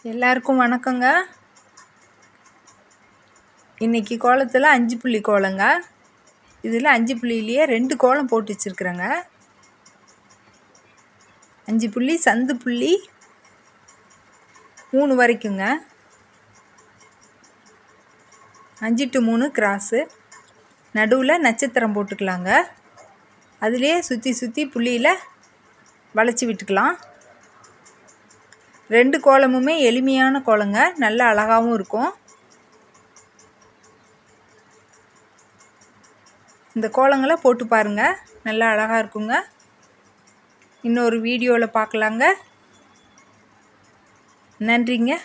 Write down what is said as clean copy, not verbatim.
எல்லாருக்கும் வணக்கங்க. இன்றைக்கி கோலத்தில் 5 புள்ளி கோலங்க. இதில் 5 புள்ளியிலேயே 2 கோலம் போட்டு வச்சுருக்குறேங்க. 5 புள்ளி சந்து புள்ளி 3 வரைக்குங்க. 5 to 3 கிராஸு. நடுவில் நட்சத்திரம் போட்டுக்கலாங்க. அதிலே சுற்றி சுற்றி புள்ளியில் வளைச்சி விட்டுக்கலாம். 2 கோலமுமே எளிமையான கோலங்க, நல்ல அழகாகவும் இருக்கும். இந்த கோலங்களை போட்டு பாருங்கள், நல்லா அழகாக இருக்குங்க. இன்னொரு வீடியோவில் பார்க்கலாங்க. நன்றிங்க.